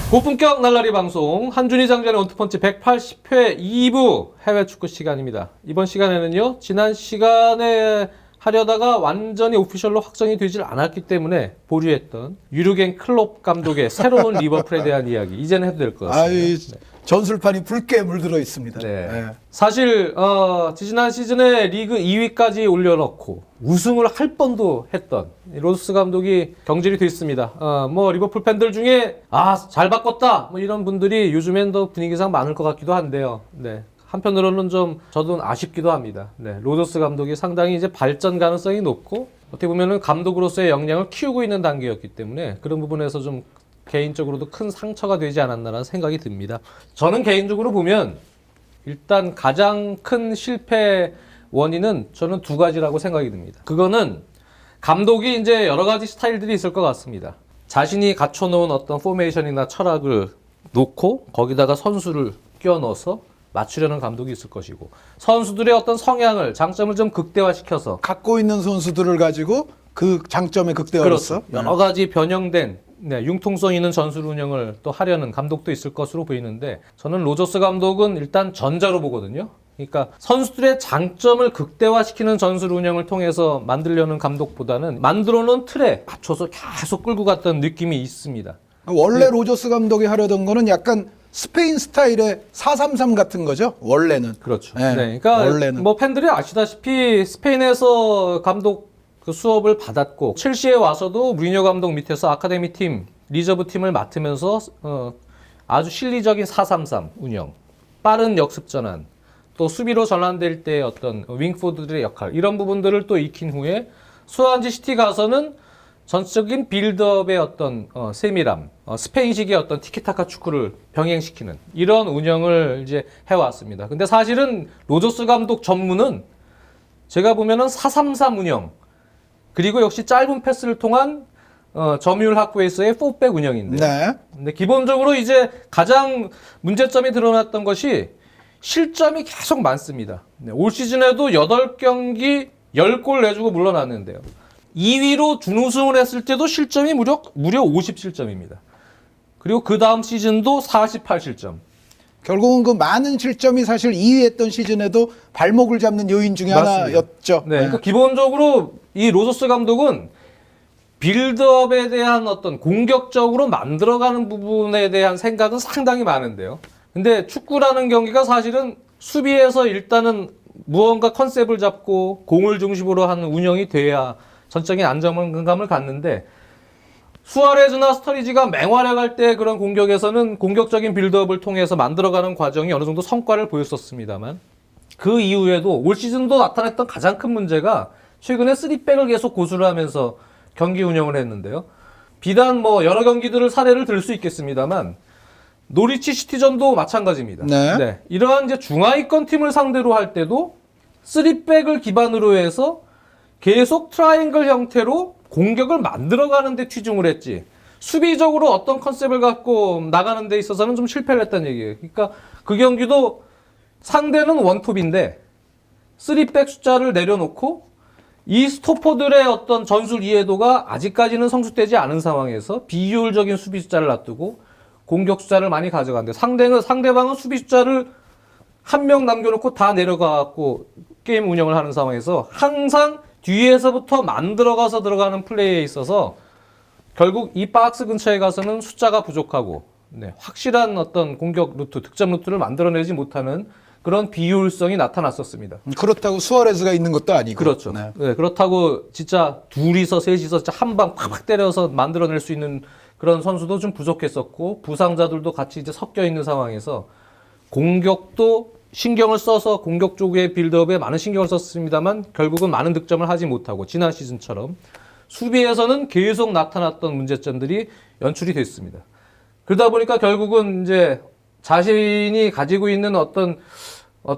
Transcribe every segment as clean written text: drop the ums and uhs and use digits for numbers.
고품격 날라리 방송 한준희 장전의 원투펀치 180회 2부 해외 축구 시간입니다. 이번 시간에는요, 지난 시간에 하려다가 완전히 오피셜로 확정이 되질 않았기 때문에 보류했던 유르겐 클롭 감독의 새로운 리버풀에 대한 이야기 이제는 해도 될 것 같습니다. 전술판이 붉게 물들어 있습니다. 네. 사실 지난 시즌에 리그 2위까지 올려놓고 우승을 할 뻔도 했던 로저스 감독이 경질이 됐습니다. 뭐 리버풀 팬들 중에 잘 바꿨다 뭐 이런 분들이 요즘엔 더 분위기상 많을 것 같기도 한데요. 네. 한편으로는 좀 저도 아쉽기도 합니다. 네. 로저스 감독이 상당히 이제 발전 가능성이 높고 어떻게 보면은 감독으로서의 역량을 키우고 있는 단계였기 때문에 그런 부분에서 좀 개인적으로도 큰 상처가 되지 않았나라는 생각이 듭니다. 저는 개인적으로 보면 일단 가장 큰 실패 원인은 저는 두 가지라고 생각이 듭니다. 그거는 감독이 이제 여러 가지 스타일들이 있을 것 같습니다. 자신이 갖춰놓은 어떤 포메이션이나 철학을 놓고 거기다가 선수를 끼워 넣어서 맞추려는 감독이 있을 것이고 선수들의 어떤 성향을 장점을 좀 극대화시켜서 갖고 있는 선수들을 가지고 그 장점의 극대화로서 여러 가지 변형된 융통성 있는 전술 운영을 또 하려는 감독도 있을 것으로 보이는데 저는 로저스 감독은 일단 전자로 보거든요. 그러니까 선수들의 장점을 극대화시키는 전술 운영을 통해서 만들려는 감독보다는 만들어놓은 틀에 맞춰서 계속 끌고 갔던 느낌이 있습니다. 원래 로저스 감독이 하려던 거는 약간 스페인 스타일의 4-3-3 같은 거죠. 원래는. 그렇죠. 네. 그러니까 원래는. 뭐 팬들이 아시다시피 스페인에서 감독 그 수업을 받았고 첼시에 와서도 무리뉴 감독 밑에서 아카데미 팀, 리저브 팀을 맡으면서 아주 실리적인 4-3-3 운영, 빠른 역습 전환, 또 수비로 전환될 때 어떤 윙포드들의 역할 이런 부분들을 또 익힌 후에 스완지 시티 가서는 전적인 빌드업의 어떤 세밀함, 스페인식의 어떤 티키타카 축구를 병행시키는 이런 운영을 이제 해왔습니다. 근데 사실은 로저스 감독 전문은 제가 보면은 4-3-3 운영 그리고 역시 짧은 패스를 통한 점유율 확보에서의 4백 운영인데요. 네. 근데 기본적으로 이제 가장 문제점이 드러났던 것이 실점이 계속 많습니다. 올 시즌에도 8경기 10골 내주고 물러났는데요. 2위로 준우승을 했을 때도 실점이 무려 50실점입니다. 그리고 그 다음 시즌도 48실점. 결국은 그 많은 실점이 사실 2위 했던 시즌에도 발목을 잡는 요인 중에 맞습니다. 하나였죠. 네, 그러니까 기본적으로 이 로저스 감독은 빌드업에 대한 어떤 공격적으로 만들어가는 부분에 대한 생각은 상당히 많은데요. 근데 축구라는 경기가 사실은 수비에서 일단은 무언가 컨셉을 잡고 공을 중심으로 하는 운영이 돼야 전적인 안정감을 갖는데 수아레즈나 스터리지가 맹활약할 때 그런 공격에서는 공격적인 빌드업을 통해서 만들어가는 과정이 어느 정도 성과를 보였었습니다만 그 이후에도 올 시즌도 나타났던 가장 큰 문제가 최근에 3백을 계속 고수를 하면서 경기 운영을 했는데요. 비단 뭐 여러 경기들을 사례를 들 수 있겠습니다만 노리치 시티전도 마찬가지입니다. 네. 이러한 이제 중하위권 팀을 상대로 할 때도 3백을 기반으로 해서 계속 트라이앵글 형태로 공격을 만들어가는 데 치중을 했지 수비적으로 어떤 컨셉을 갖고 나가는 데 있어서는 좀 실패를 했다는 얘기예요. 그러니까 그 경기도 상대는 원톱인데 3백 숫자를 내려놓고 이 스토퍼들의 어떤 전술 이해도가 아직까지는 성숙되지 않은 상황에서 비효율적인 수비 숫자를 놔두고 공격 숫자를 많이 가져가는데 상대방은 수비 숫자를 한 명 남겨놓고 다 내려가고 게임 운영을 하는 상황에서 항상 뒤에서부터 만들어가서 들어가는 플레이에 있어서 결국 이 박스 근처에 가서는 숫자가 부족하고 확실한 어떤 공격 루트, 득점 루트를 만들어내지 못하는 그런 비효율성이 나타났었습니다. 그렇다고 수아레즈가 있는 것도 아니고. 그렇죠. 네. 그렇다고 진짜 둘이서 셋이서 진짜 한 방 팍팍 때려서 만들어낼 수 있는 그런 선수도 좀 부족했었고 부상자들도 같이 이제 섞여 있는 상황에서 공격도 신경을 써서 공격 쪽의 빌드업에 많은 신경을 썼습니다만 결국은 많은 득점을 하지 못하고 지난 시즌처럼 수비에서는 계속 나타났던 문제점들이 연출이 됐습니다. 그러다 보니까 결국은 이제 자신이 가지고 있는 어떤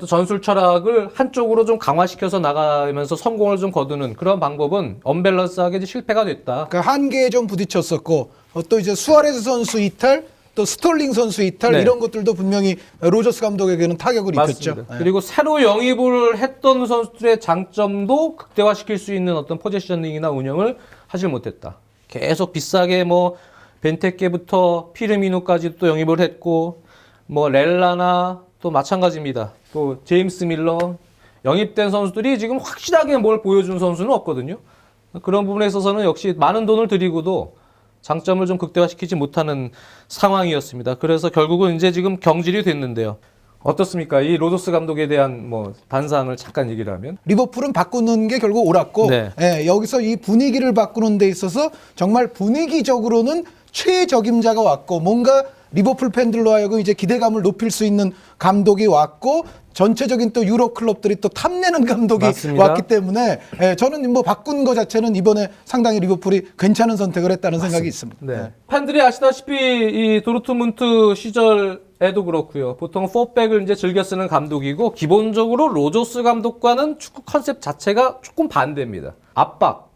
전술 철학을 한쪽으로 좀 강화시켜서 나가면서 성공을 좀 거두는 그런 방법은 언밸런스하게 실패가 됐다. 그 한계에 좀 부딪혔었고 또 이제 수아레즈 선수 이탈 또 스톨링 선수 이탈 이런 것들도 분명히 로저스 감독에게는 타격을 입혔죠. 맞습니다. 그리고 새로 영입을 했던 선수들의 장점도 극대화시킬 수 있는 어떤 포지셔닝이나 운영을 하질 못했다. 계속 비싸게 뭐 벤테케부터 피르미노까지 또 영입을 했고 뭐 렐라나 또 마찬가지입니다. 또 제임스 밀러 영입된 선수들이 지금 확실하게 뭘 보여준 선수는 없거든요. 그런 부분에 있어서는 역시 많은 돈을 들이고도 장점을 좀 극대화시키지 못하는 상황이었습니다. 그래서 결국은 이제 지금 경질이 됐는데요. 어떻습니까? 이 로저스 감독에 대한 뭐 반상을 잠깐 얘기를 하면 리버풀은 바꾸는 게 결국 옳았고 네. 예, 여기서 이 분위기를 바꾸는 데 있어서 정말 분위기적으로는 최적임자가 왔고 뭔가 리버풀 팬들로 하여금 이제 기대감을 높일 수 있는 감독이 왔고 전체적인 또 유럽 클럽들이 또 탐내는 감독이 맞습니다. 왔기 때문에 예, 저는 뭐 바꾼 거 자체는 이번에 상당히 리버풀이 괜찮은 선택을 했다는 생각이 있습니다. 네. 팬들이 아시다시피 이 도르트문트 시절에도 그렇고요. 보통 4백을 이제 즐겨 쓰는 감독이고 기본적으로 로저스 감독과는 축구 컨셉 자체가 조금 반대입니다. 압박,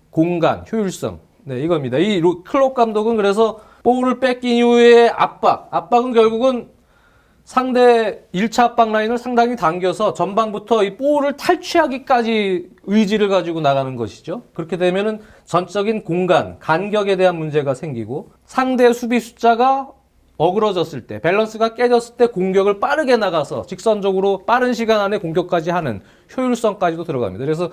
공간, 효율성. 네, 이겁니다. 이 클롭 감독은 그래서 볼을 뺏긴 이후에 압박은 결국은 상대 1차 압박 라인을 상당히 당겨서 전방부터 이 볼을 탈취하기까지 의지를 가지고 나가는 것이죠. 그렇게 되면은 전적인 공간, 간격에 대한 문제가 생기고 상대 수비 숫자가 어그러졌을 때, 밸런스가 깨졌을 때 공격을 빠르게 나가서 직선적으로 빠른 시간 안에 공격까지 하는 효율성까지도 들어갑니다. 그래서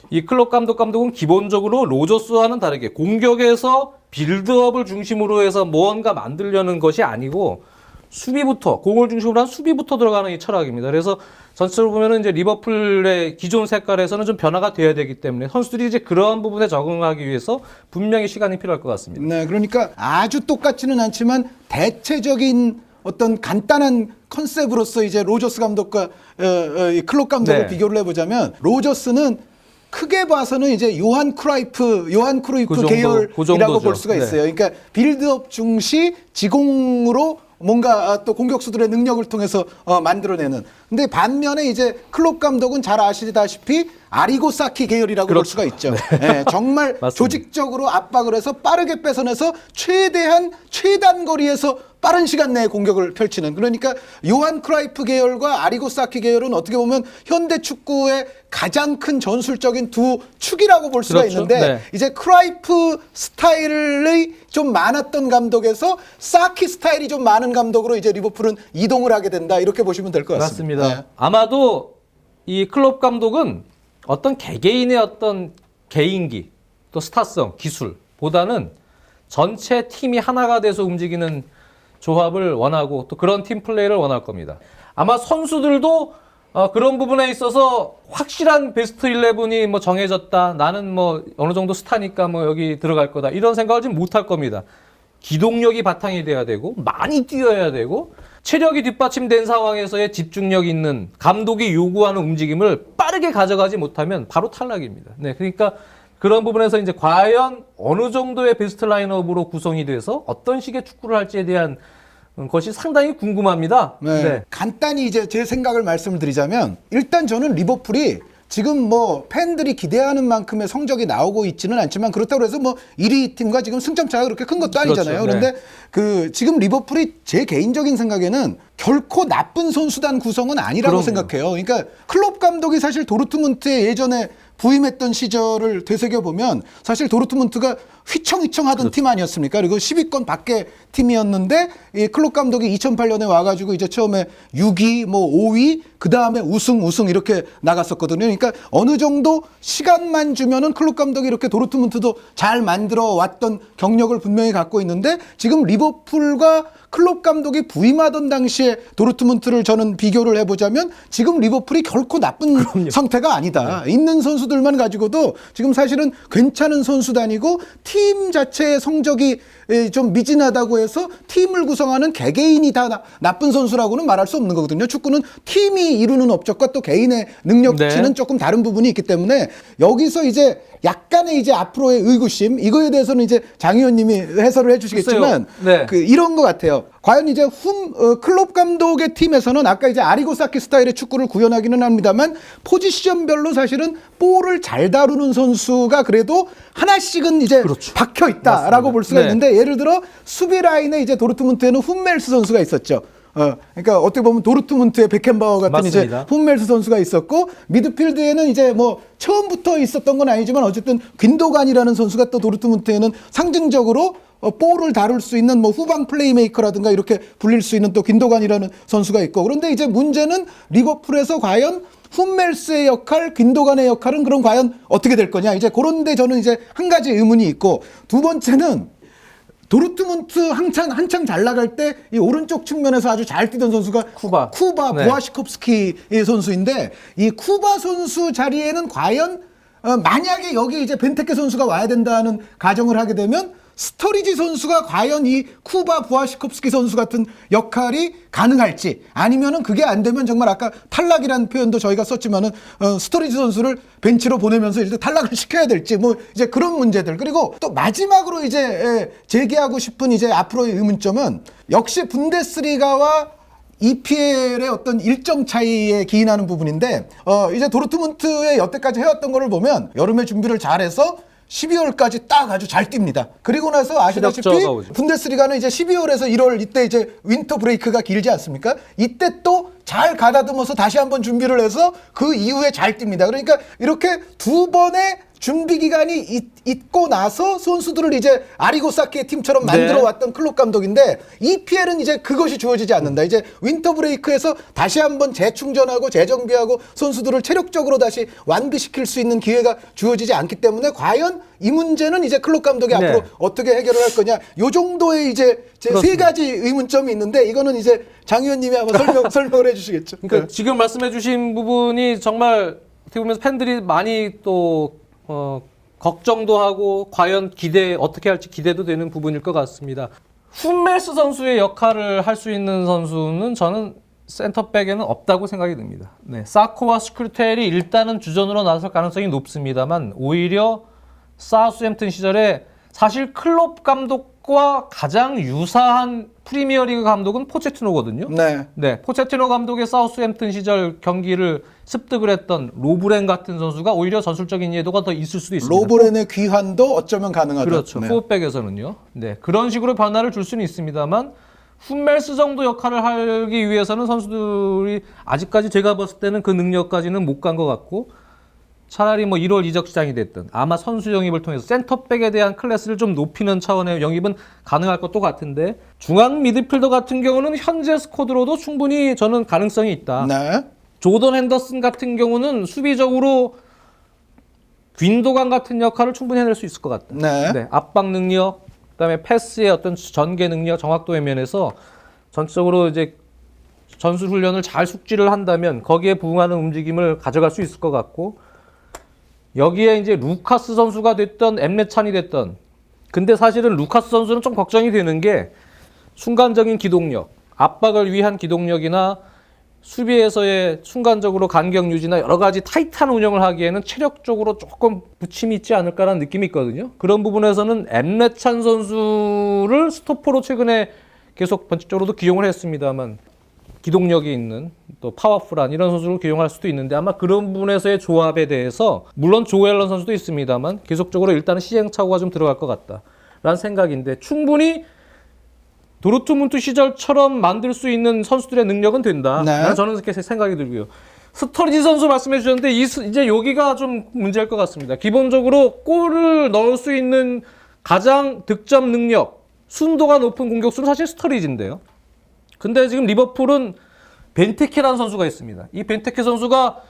이 클롭 감독은 기본적으로 로저스와는 다르게 공격에서 빌드업을 중심으로 해서 무언가 만들려는 것이 아니고 수비부터, 공을 중심으로 한 수비부터 들어가는 이 철학입니다. 그래서 전체적으로 보면은 이제 리버풀의 기존 색깔에서는 좀 변화가 돼야 되기 때문에 선수들이 이제 그러한 부분에 적응하기 위해서 분명히 시간이 필요할 것 같습니다. 네, 그러니까 아주 똑같지는 않지만 대체적인 어떤 간단한 컨셉으로서 이제 로저스 감독과 이 클롭 감독을 네. 비교를 해보자면 로저스는 크게 봐서는 이제 요한 크루이프 그 정도, 계열이라고 그 정도죠. 볼 수가 네. 있어요. 그러니까 빌드업 중시 지공으로 뭔가 또 공격수들의 능력을 통해서 만들어내는. 근데 반면에 이제 클롭 감독은 잘 아시다시피 아리고사키 계열이라고 볼 수가 있죠. 예, 정말 맞습니다. 조직적으로 압박을 해서 빠르게 뺏어내서 최단 거리에서 빠른 시간 내에 공격을 펼치는. 그러니까 요한 크라이프 계열과 아리고사키 계열은 어떻게 보면 현대 축구의 가장 큰 전술적인 두 축이라고 볼 수가 그렇죠. 있는데 네. 이제 크라이프 스타일이 좀 많았던 감독에서 사키 스타일이 좀 많은 감독으로 이제 리버풀은 이동을 하게 된다. 이렇게 보시면 될 것 같습니다. 맞습니다. 아마도 이 클롭 감독은 어떤 개개인의 어떤 개인기, 또 스타성, 기술보다는 전체 팀이 하나가 돼서 움직이는 조합을 원하고 또 그런 팀 플레이를 원할 겁니다. 아마 선수들도 그런 부분에 있어서 확실한 베스트 11이 뭐 정해졌다. 나는 뭐 어느 정도 스타니까 뭐 여기 들어갈 거다. 이런 생각을 지금 못할 겁니다. 기동력이 바탕이 돼야 되고 많이 뛰어야 되고 체력이 뒷받침된 상황에서의 집중력 있는 감독이 요구하는 움직임을 빠르게 가져가지 못하면 바로 탈락입니다. 네, 그러니까 그런 부분에서 이제 과연 어느 정도의 베스트 라인업으로 구성이 돼서 어떤 식의 축구를 할지에 대한 것이 상당히 궁금합니다. 네. 네. 간단히 이제 제 생각을 말씀을 드리자면 일단 저는 리버풀이 지금 뭐 팬들이 기대하는 만큼의 성적이 나오고 있지는 않지만 그렇다고 해서 뭐 1위 팀과 지금 승점 차가 그렇게 큰 것도 아니잖아요. 그렇죠. 그런데 그 지금 리버풀이 제 개인적인 생각에는 결코 나쁜 선수단 구성은 아니라고 그럼요. 생각해요. 그러니까 클롭 감독이 사실 도르트문트에 예전에 부임했던 시절을 되새겨보면 사실 도르트문트가 휘청휘청하던 팀 아니었습니까? 그리고 10위권 밖의 팀이었는데 이 클롭 감독이 2008년에 와가지고 이제 처음에 6위, 뭐 5위, 그 다음에 우승 이렇게 나갔었거든요. 그러니까 어느 정도 시간만 주면은 클롭 감독이 이렇게 도르트문트도 잘 만들어 왔던 경력을 분명히 갖고 있는데 지금 리버풀과 클롭 감독이 부임하던 당시에 도르트문트를 저는 비교를 해보자면 지금 리버풀이 결코 나쁜 상태가 아니다. 있는 선수들만 가지고도 지금 사실은 괜찮은 선수단이고 팀 자체의 성적이 좀 미진하다고 해서 팀을 구성하는 개개인이 다 나쁜 선수라고는 말할 수 없는 거거든요. 축구는 팀이 이루는 업적과 또 개인의 능력치는 네. 조금 다른 부분이 있기 때문에 여기서 약간의 이제 앞으로의 의구심 이거에 대해서는 이제 장 의원님이 해설을 해주시겠지만 네. 이런 것 같아요. 과연 이제 클롭 감독의 팀에서는 아까 이제 아리고사키 스타일의 축구를 구현하기는 합니다만 포지션별로 사실은 볼을 잘 다루는 선수가 그래도 하나씩은 이제 그렇죠. 박혀 있다라고 맞습니다. 볼 수가 네. 있는데 예를 들어 수비 라인에 이제 도르트문트에는 훈멜스 선수가 있었죠. 그러니까 어떻게 보면 도르트문트의 베켄바워 같은 맞습니다. 이제 홈멜스 선수가 있었고 미드필드에는 이제 뭐 처음부터 있었던 건 아니지만 어쨌든 귄도간이라는 선수가 또 도르트문트에는 상징적으로 볼을 다룰 수 있는 뭐 후방 플레이메이커라든가 이렇게 불릴 수 있는 또 귄도간이라는 선수가 있고 그런데 이제 문제는 리버풀에서 과연 훔멜스의 역할, 귄도간의 역할은 그럼 과연 어떻게 될 거냐 이제 그런데 저는 이제 한 가지 의문이 있고 두 번째는 도르트문트 한창 잘 나갈 때 이 오른쪽 측면에서 아주 잘 뛰던 선수가 쿠바 네. 부아시콥스키 선수인데 이 쿠바 선수 자리에는 과연 만약에 여기 이제 벤테케 선수가 와야 된다는 가정을 하게 되면 스터리지 선수가 과연 이 쿠바 부아시콥스키 선수 같은 역할이 가능할지 아니면은 그게 안 되면 정말 아까 탈락이라는 표현도 저희가 썼지만은 스터리지 선수를 벤치로 보내면서 일단 탈락을 시켜야 될지 뭐 이제 그런 문제들 그리고 또 마지막으로 이제 제기하고 싶은 이제 앞으로의 의문점은 역시 분데스리가와 EPL의 어떤 일정 차이에 기인하는 부분인데 이제 도르트문트의 여태까지 해왔던 거를 보면 여름에 준비를 잘해서 12월까지 딱 아주 잘 뜁니다. 그리고 나서 아시다시피 시력저하가 오죠. 분데스리가는 이제 12월에서 1월 이때 이제 윈터 브레이크가 길지 않습니까? 이때 또 잘 가다듬어서 다시 한번 준비를 해서 그 이후에 잘 뜁니다. 그러니까 이렇게 두 번의 준비 기간이 있고 나서 선수들을 이제 아리고사키의 팀처럼 만들어 네. 왔던 클롭 감독인데 EPL은 이제 그것이 주어지지 않는다. 이제 윈터 브레이크에서 다시 한번 재충전하고 재정비하고 선수들을 체력적으로 다시 완비시킬 수 있는 기회가 주어지지 않기 때문에 과연 이 문제는 이제 클롭 감독이 네. 앞으로 어떻게 해결을 할 거냐. 요 정도의 이제 제 세 그렇습니다. 가지 의문점이 있는데 이거는 이제 장 의원님이 아마 설명을 해주시겠죠. 그러니까 지금 말씀해주신 부분이 정말 어떻게 보면 팬들이 많이 또 걱정도 하고 과연 어떻게 할지 기대도 되는 부분일 것 같습니다. 훔멜스 선수의 역할을 할 수 있는 선수는 저는 센터백에는 없다고 생각이 듭니다. 네, 사코와 스크루텔이 일단은 주전으로 나설 가능성이 높습니다만 오히려 사우스햄튼 시절에 사실 클롭 감독과 가장 유사한 프리미어리그 감독은 포체티노거든요. 네. 네, 포체티노 감독의 사우스햄튼 시절 경기를 습득을 했던 로브렌 같은 선수가 오히려 전술적인 이해도가 더 있을 수도 있습니다. 로브렌의 귀환도 어쩌면 가능하다. 그렇죠. 네. 포백에서는요. 네, 그런 식으로 변화를 줄 수는 있습니다만 훔멜스 정도 역할을 하기 위해서는 선수들이 아직까지 제가 봤을 때는 그 능력까지는 못 간 것 같고 차라리 뭐 1월 이적 시장이 됐든 아마 선수 영입을 통해서 센터백에 대한 클래스를 좀 높이는 차원의 영입은 가능할 것도 같은데 중앙 미드필더 같은 경우는 현재 스쿼드로도 충분히 저는 가능성이 있다. 네. 조던 핸더슨 같은 경우는 수비적으로 윈도간 같은 역할을 충분히 해낼 수 있을 것 같다. 네. 압박 능력, 그다음에 패스의 어떤 전개 능력, 정확도의 면에서 전적으로 이제 전술 훈련을 잘 숙지를 한다면 거기에 부응하는 움직임을 가져갈 수 있을 것 같고 여기에 이제 루카스 선수가 됐던 엠레찬이 됐던 근데 사실은 루카스 선수는 좀 걱정이 되는 게 순간적인 기동력, 압박을 위한 기동력이나 수비에서의 순간적으로 간격 유지나 여러 가지 타이트한 운영을 하기에는 체력적으로 조금 부침이 있지 않을까라는 느낌이 있거든요. 그런 부분에서는 엠레찬 선수를 스토퍼로 최근에 계속 번식적으로도 기용을 했습니다만 기동력이 있는 또 파워풀한 이런 선수를 기용할 수도 있는데 아마 그런 부분에서의 조합에 대해서 물론 조엘런 선수도 있습니다만 계속적으로 일단은 시행착오가 좀 들어갈 것 같다라는 생각인데 충분히 도르트문트 시절처럼 만들 수 있는 선수들의 능력은 된다. 네. 저는 그렇게 생각이 들고요. 스터리지 선수 말씀해 주셨는데 이제 여기가 좀 문제일 것 같습니다. 기본적으로 골을 넣을 수 있는 가장 득점 능력, 순도가 높은 공격수는 사실 스터리지인데요. 근데 지금 리버풀은 벤테케라는 선수가 있습니다. 이 벤테케 선수가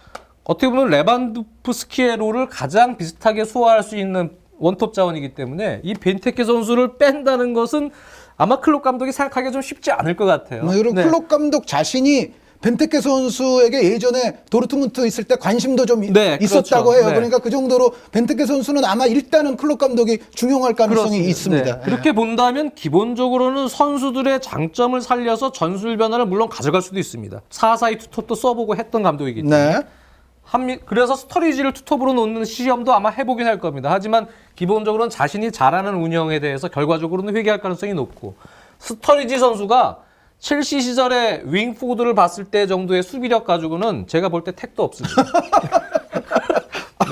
어떻게 보면 레반도프스키의 롤을 가장 비슷하게 소화할 수 있는 원톱 자원이기 때문에 이 벤테케 선수를 뺀다는 것은 아마 클롭 감독이 생각하기가 좀 쉽지 않을 것 같아요. 그리고 네. 클롭 감독 자신이 벤테케 선수에게 예전에 도르트문트 있을 때 관심도 좀 네, 있었다고 그렇죠. 해요. 네. 그러니까 그 정도로 벤테케 선수는 아마 일단은 클롭 감독이 중용할 가능성이 그렇습니다. 있습니다. 네. 그렇게 본다면 기본적으로는 선수들의 장점을 살려서 전술 변화를 물론 가져갈 수도 있습니다. 4-4-2 투톱도 써보고 했던 감독이기 때문에. 네. 그래서 스터리지를 투톱으로 놓는 시험도 아마 해보긴 할 겁니다. 하지만 기본적으로는 자신이 잘하는 운영에 대해서 결과적으로는 회귀할 가능성이 높고 스터리지 선수가 첼시 시절에 윙포드를 봤을 때 정도의 수비력 가지고는 제가 볼 때 택도 없습니다.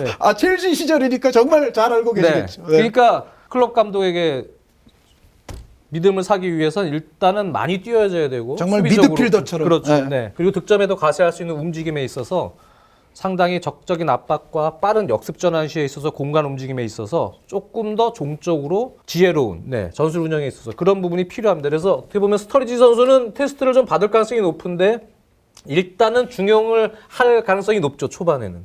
네. 아 첼시 시절이니까 정말 잘 알고 계시겠죠. 네. 그러니까 클롭 감독에게 믿음을 사기 위해서는 일단은 많이 뛰어줘야 되고 정말 수비적으로, 미드필더처럼. 그렇죠. 네. 네. 그리고 득점에도 가세할 수 있는 움직임에 있어서 상당히 적적인 압박과 빠른 역습 전환 시에 있어서 공간 움직임에 있어서 조금 더 종적으로 지혜로운 전술 운영에 있어서 그런 부분이 필요합니다. 그래서 어떻게 보면 스터리지 선수는 테스트를 좀 받을 가능성이 높은데 일단은 중용을 할 가능성이 높죠, 초반에는.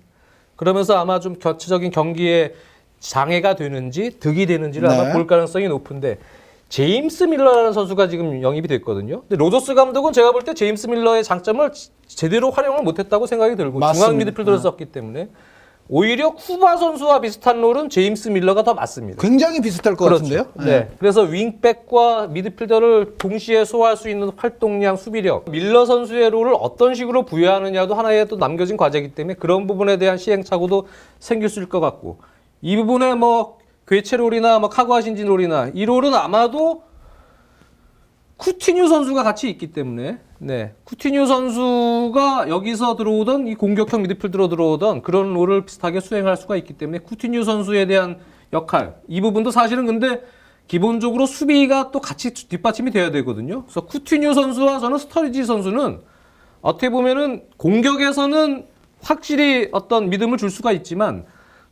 그러면서 아마 좀 전체적인 경기에 장애가 되는지 득이 되는지를 아마 네. 볼 가능성이 높은데 제임스 밀러라는 선수가 지금 영입이 됐거든요. 근데 로저스 감독은 제가 볼 때 제임스 밀러의 장점을 제대로 활용을 못했다고 생각이 들고 맞습니다. 중앙 미드필더를 썼기 때문에 오히려 쿠바 선수와 비슷한 롤은 제임스 밀러가 더 맞습니다. 굉장히 비슷할 것 그렇죠. 같은데요. 네. 그래서 윙백과 미드필더를 동시에 소화할 수 있는 활동량, 수비력, 밀러 선수의 롤을 어떤 식으로 부여하느냐도 하나의 또 남겨진 과제이기 때문에 그런 부분에 대한 시행착오도 생길 수 있을 것 같고 이 부분에 뭐 괴체 롤이나 뭐 카구아 신진 롤이나 이 롤은 아마도 쿠티뉴 선수가 같이 있기 때문에 쿠티뉴 선수가 여기서 들어오던 이 공격형 미드필더로 들어오던 그런 롤을 비슷하게 수행할 수가 있기 때문에 쿠티뉴 선수에 대한 역할 이 부분도 사실은 근데 기본적으로 수비가 또 같이 뒷받침이 돼야 되거든요. 그래서 쿠티뉴 선수와 저는 스터리지 선수는 어떻게 보면은 공격에서는 확실히 어떤 믿음을 줄 수가 있지만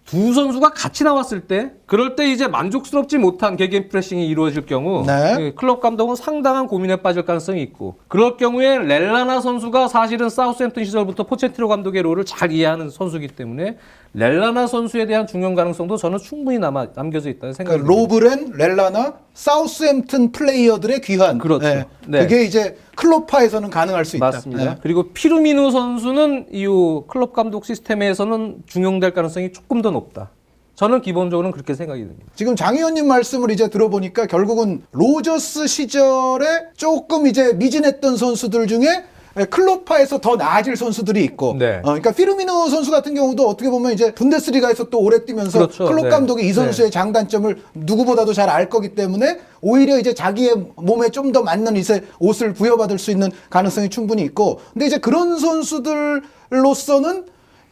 두 선수가 같이 나왔을 때 그럴 때 이제 만족스럽지 못한 개개인 프레싱이 이루어질 경우 네. 클럽 감독은 상당한 고민에 빠질 가능성이 있고 그럴 경우에 렐라나 선수가 사실은 사우스햄튼 시절부터 포체티노 감독의 롤을 잘 이해하는 선수이기 때문에 렐라나 선수에 대한 중용 가능성도 저는 충분히 남겨져 있다는 생각이 그러니까 듭니다. 로브렌, 렐라나, 사우스햄튼 플레이어들의 귀환. 그렇죠. 네. 네. 그게 이제 클럽파에서는 가능할 수 있다. 맞습니다. 네. 그리고 피루미누 선수는 이후 클럽 감독 시스템에서는 중용될 가능성이 조금 더 높다. 저는 기본적으로는 그렇게 생각이 듭니다. 지금 장 의원님 말씀을 이제 들어보니까 결국은 로저스 시절에 조금 이제 미진했던 선수들 중에 클럽파에서 더 나아질 선수들이 있고, 네. 그러니까 피르미노 선수 같은 경우도 어떻게 보면 이제 분데스리가에서 또 오래 뛰면서 그렇죠. 클럽 네. 감독이 이 선수의 장단점을 누구보다도 잘 알 거기 때문에 오히려 이제 자기의 몸에 좀 더 맞는 이제 옷을 부여받을 수 있는 가능성이 충분히 있고, 근데 이제 그런 선수들로서는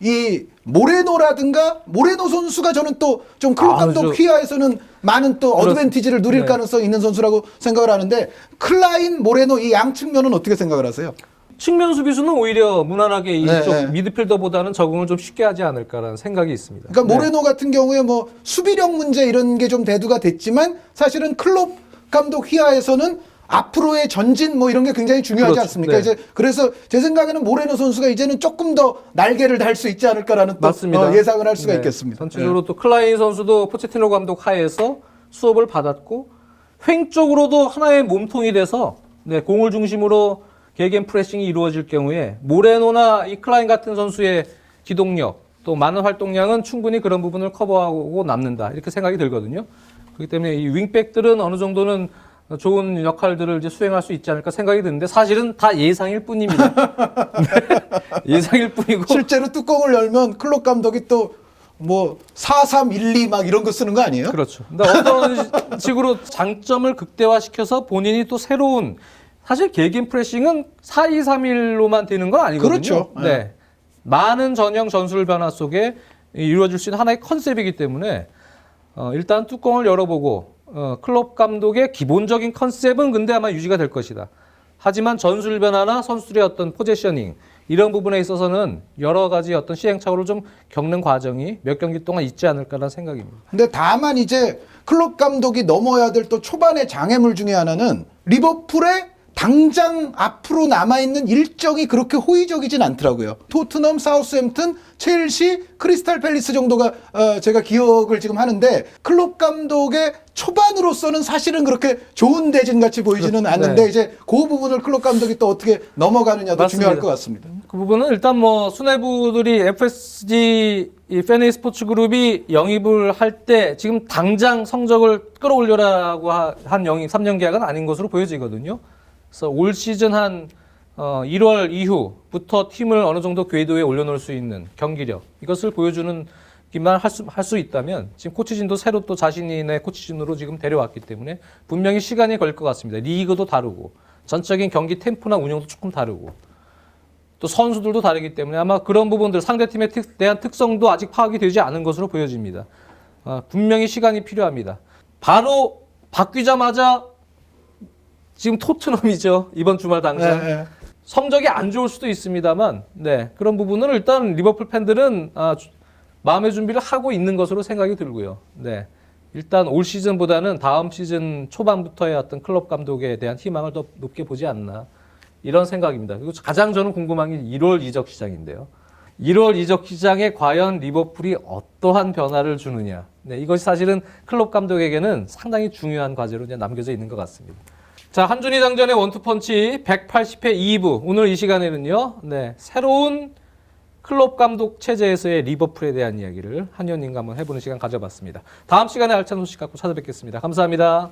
이 모레노라든가 모레노 선수가 저는 또 좀 클럽 감독 휘하에서는 많은 또 어드밴티지를 누릴 네. 가능성이 있는 선수라고 생각을 하는데 클라인, 모레노 이 양 측면은 어떻게 생각을 하세요? 측면 수비수는 오히려 무난하게 네, 이쪽 네. 미드필더보다는 적응을 좀 쉽게 하지 않을까라는 생각이 있습니다. 그러니까 모레노 같은 경우에 뭐 수비력 문제 이런 게 좀 대두가 됐지만 사실은 클럽 감독 휘하에서는 앞으로의 전진 뭐 이런 게 굉장히 중요하지 그렇죠. 않습니까? 네. 이제 그래서 제 생각에는 모레노 선수가 이제는 조금 더 날개를 달 수 있지 않을까라는 또 맞습니다. 예상을 할 수가 네. 있겠습니다. 전체적으로 또 클라인 선수도 포체티노 감독 하에서 수업을 받았고 횡 쪽으로도 하나의 몸통이 돼서 공을 중심으로 개개인 프레싱이 이루어질 경우에 모레노나 이 클라인 같은 선수의 기동력 또 많은 활동량은 충분히 그런 부분을 커버하고 남는다 이렇게 생각이 들거든요. 그렇기 때문에 이 윙백들은 어느 정도는 좋은 역할들을 이제 수행할 수 있지 않을까 생각이 드는데 사실은 다 예상일 뿐입니다. 네. 예상일 뿐이고 실제로 뚜껑을 열면 클럽 감독이 또 뭐 4-3-1-2 막 이런 거 쓰는 거 아니에요? 그렇죠. 근데 어떤 식으로 장점을 극대화시켜서 본인이 또 새로운 사실 개개인 프레싱은 4-2-3-1로만 되는 건 아니거든요. 그렇죠. 네. 많은 전형 전술 변화 속에 이루어질 수 있는 하나의 컨셉이기 때문에 일단 뚜껑을 열어보고 클럽 감독의 기본적인 컨셉은 근데 아마 유지가 될 것이다. 하지만 전술 변화나 선수들의 어떤 포지셔닝 이런 부분에 있어서는 여러 가지 어떤 시행착오를 좀 겪는 과정이 몇 경기 동안 있지 않을까라는 생각입니다. 근데 다만 이제 클럽 감독이 넘어야 될 또 초반의 장애물 중에 하나는 리버풀의 당장 앞으로 남아있는 일정이 그렇게 호의적이진 않더라고요. 토트넘, 사우스햄튼, 첼시, 크리스탈 팰리스 정도가 제가 기억을 지금 하는데 클럽 감독의 초반으로서는 사실은 그렇게 좋은 대진 같이 보이지는 않는데 네. 이제 그 부분을 클럽 감독이 또 어떻게 넘어가느냐도 맞습니다. 중요할 것 같습니다. 그 부분은 일단 뭐 수뇌부들이 FSG 이 팬에이 스포츠 그룹이 영입을 할 때 지금 당장 성적을 끌어올려라고 한 영입 3년 계약은 아닌 것으로 보여지거든요. 그래서 올 시즌 한 1월 이후부터 팀을 어느 정도 궤도에 올려놓을 수 있는 경기력 이것을 보여주는 기만 할 수 있다면 지금 코치진도 새로 또 자신의 코치진으로 지금 데려왔기 때문에 분명히 시간이 걸릴 것 같습니다. 리그도 다르고 전적인 경기 템포나 운영도 조금 다르고 또 선수들도 다르기 때문에 아마 그런 부분들 상대팀에 대한 특성도 아직 파악이 되지 않은 것으로 보여집니다. 분명히 시간이 필요합니다. 바로 바뀌자마자 지금 토트넘이죠. 이번 주말 당장. 네. 성적이 안 좋을 수도 있습니다만, 네, 그런 부분은 일단 리버풀 팬들은 마음의 준비를 하고 있는 것으로 생각이 들고요. 네, 일단 올 시즌보다는 다음 시즌 초반부터의 어떤 클럽 감독에 대한 희망을 더 높게 보지 않나 이런 생각입니다. 그리고 가장 저는 궁금한 게 1월 이적 시장인데요. 1월 이적 시장에 과연 리버풀이 어떠한 변화를 주느냐. 네, 이것이 사실은 클럽 감독에게는 상당히 중요한 과제로 이제 남겨져 있는 것 같습니다. 자, 한준희 장전의 원투펀치 180회 2부. 오늘 이 시간에는요, 네, 새로운 클럽 감독 체제에서의 리버풀에 대한 이야기를 한의원님과 한번 해보는 시간 가져봤습니다. 다음 시간에 알찬 소식 갖고 찾아뵙겠습니다. 감사합니다.